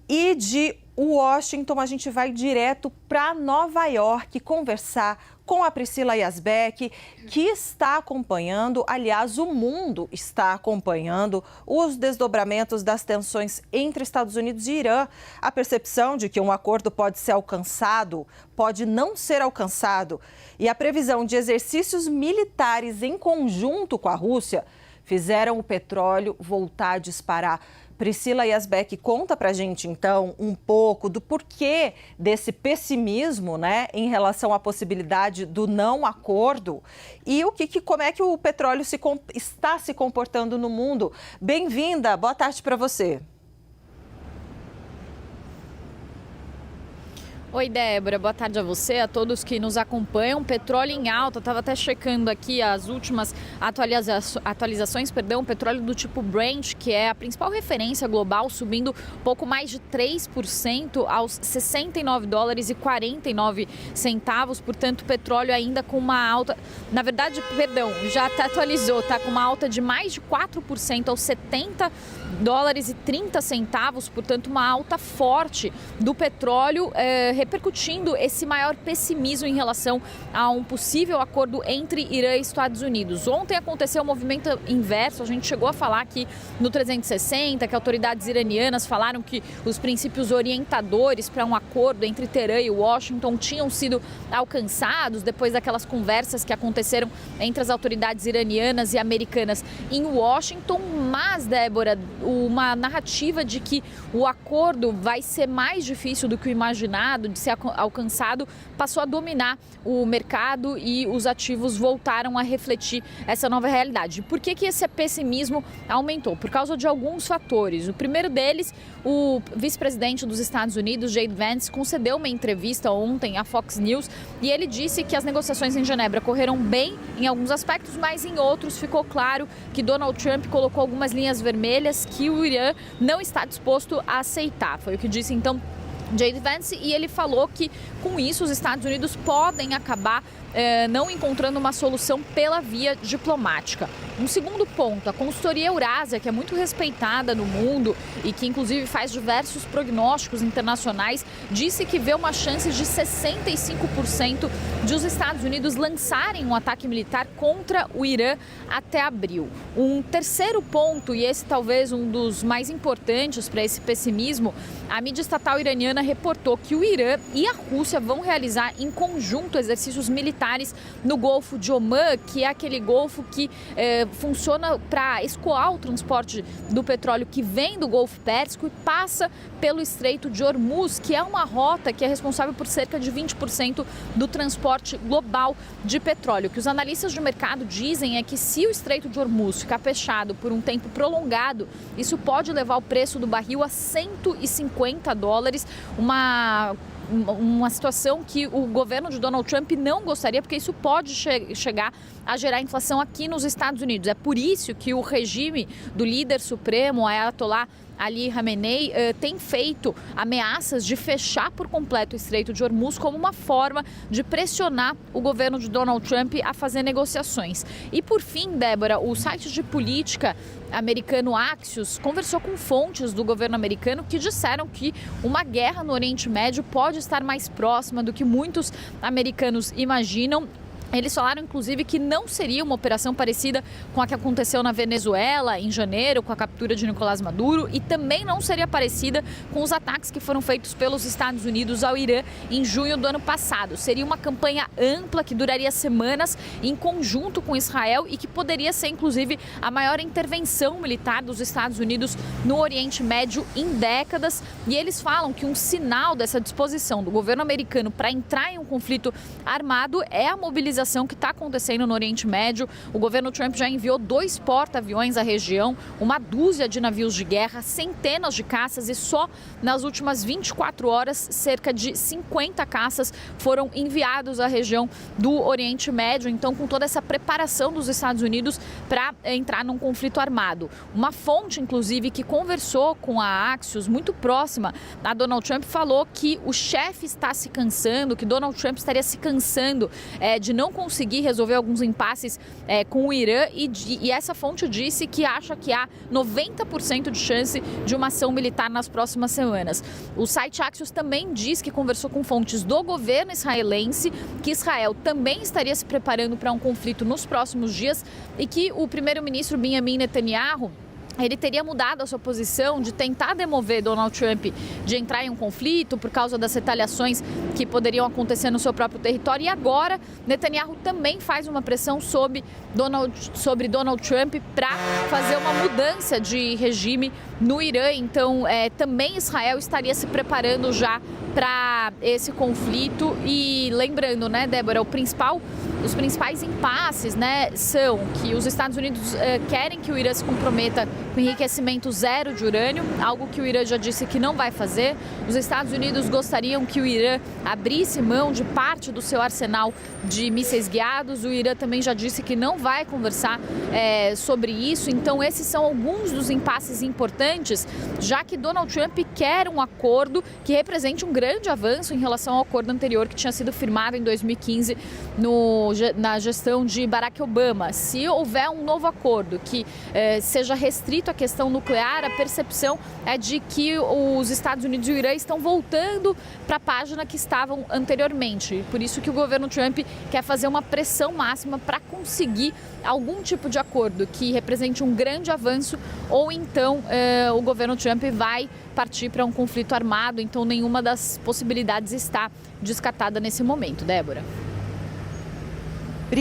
E de Washington, a gente vai direto para Nova York conversar com a Priscila Yazbek, que está acompanhando, aliás, o mundo está acompanhando os desdobramentos das tensões entre Estados Unidos e Irã. A percepção de que um acordo pode ser alcançado, pode não ser alcançado. E a previsão de exercícios militares em conjunto com a Rússia fizeram o petróleo voltar a disparar. Priscila Yazbek, conta pra gente, então, um pouco do porquê desse pessimismo, né, em relação à possibilidade do não acordo e como é que o petróleo está se comportando no mundo. Bem-vinda, boa tarde para você. Oi, Débora, boa tarde a você, a todos que nos acompanham. Petróleo em alta, estava até checando aqui as últimas atualizações, petróleo do tipo Brent, que é a principal referência global, subindo pouco mais de 3% aos $69,49. Portanto, petróleo ainda com uma alta, na verdade, já atualizou, está com uma alta de mais de 4% aos $70,30, portanto, uma alta forte do petróleo, repercutindo esse maior pessimismo em relação a um possível acordo entre Irã e Estados Unidos. Ontem aconteceu um movimento inverso, a gente chegou a falar aqui no 360 que autoridades iranianas falaram que os princípios orientadores para um acordo entre Teherã e Washington tinham sido alcançados depois daquelas conversas que aconteceram entre as autoridades iranianas e americanas em Washington, mas, Débora, uma narrativa de que o acordo vai ser mais difícil do que o imaginado de ser alcançado passou a dominar o mercado e os ativos voltaram a refletir essa nova realidade. Por que esse pessimismo aumentou? Por causa de alguns fatores. O primeiro deles, o vice-presidente dos Estados Unidos, J.D. Vance, concedeu uma entrevista ontem à Fox News e ele disse que as negociações em Genebra correram bem em alguns aspectos, mas em outros ficou claro que Donald Trump colocou algumas linhas vermelhas que o Irã não está disposto a aceitar. Foi o que disse então J.D. Vance, e ele falou que com isso os Estados Unidos podem acabar não encontrando uma solução pela via diplomática. Um segundo ponto, a consultoria Eurásia, que é muito respeitada no mundo e que inclusive faz diversos prognósticos internacionais, disse que vê uma chance de 65% de os Estados Unidos lançarem um ataque militar contra o Irã até abril. Um terceiro ponto, e esse talvez um dos mais importantes para esse pessimismo, a mídia estatal iraniana reportou que o Irã e a Rússia vão realizar em conjunto exercícios militares no Golfo de Omã, que é aquele golfo que funciona para escoar o transporte do petróleo que vem do Golfo Pérsico e passa pelo Estreito de Hormuz, que é uma rota que é responsável por cerca de 20% do transporte global de petróleo. O que os analistas de mercado dizem é que se o Estreito de Hormuz ficar fechado por um tempo prolongado, isso pode levar o preço do barril a $150, uma situação que o governo de Donald Trump não gostaria, porque isso pode chegar a gerar inflação aqui nos Estados Unidos. É por isso que o regime do líder supremo, Ayatollah Ali Khamenei, tem feito ameaças de fechar por completo o Estreito de Hormuz como uma forma de pressionar o governo de Donald Trump a fazer negociações. E por fim, Débora, o site de política americano Axios conversou com fontes do governo americano que disseram que uma guerra no Oriente Médio pode estar mais próxima do que muitos americanos imaginam. Eles falaram, inclusive, que não seria uma operação parecida com a que aconteceu na Venezuela em janeiro, com a captura de Nicolás Maduro, e também não seria parecida com os ataques que foram feitos pelos Estados Unidos ao Irã em junho do ano passado. Seria uma campanha ampla que duraria semanas em conjunto com Israel e que poderia ser, inclusive, a maior intervenção militar dos Estados Unidos no Oriente Médio em décadas. E eles falam que um sinal dessa disposição do governo americano para entrar em um conflito armado é a mobilização que está acontecendo no Oriente Médio. O governo Trump já enviou 2 porta-aviões à região, uma dúzia de navios de guerra, centenas de caças e só nas últimas 24 horas, cerca de 50 caças foram enviados à região do Oriente Médio. Então, com toda essa preparação dos Estados Unidos para entrar num conflito armado. Uma fonte, inclusive, que conversou com a Axios, muito próxima a Donald Trump, falou que o chefe está se cansando, que Donald Trump estaria se cansando de não não conseguir resolver alguns impasses com o Irã e essa fonte disse que acha que há 90% de chance de uma ação militar nas próximas semanas. O site Axios também diz que conversou com fontes do governo israelense, que Israel também estaria se preparando para um conflito nos próximos dias e que o primeiro-ministro Benjamin Netanyahu ele teria mudado a sua posição de tentar demover Donald Trump de entrar em um conflito por causa das retaliações que poderiam acontecer no seu próprio território. E agora, Netanyahu também faz uma pressão sobre Donald Trump para fazer uma mudança de regime no Irã. Então, também Israel estaria se preparando já para esse conflito. E lembrando, né, Débora, os principais impasses, né, são que os Estados Unidos querem que o Irã se comprometa com enriquecimento zero de urânio, algo que o Irã já disse que não vai fazer. Os Estados Unidos gostariam que o Irã abrisse mão de parte do seu arsenal de mísseis guiados. O Irã também já disse que não vai conversar sobre isso. Então, esses são alguns dos impasses importantes, já que Donald Trump quer um acordo que represente um grande avanço em relação ao acordo anterior que tinha sido firmado em 2015 na gestão de Barack Obama. Se houver um novo acordo que seja restrito à questão nuclear, a percepção é de que os Estados Unidos e o Irã estão voltando para a página que estavam anteriormente. Por isso que o governo Trump quer fazer uma pressão máxima para conseguir algum tipo de acordo que represente um grande avanço, ou então o governo Trump vai partir para um conflito armado. Então nenhuma das possibilidades está descartada nesse momento, Débora.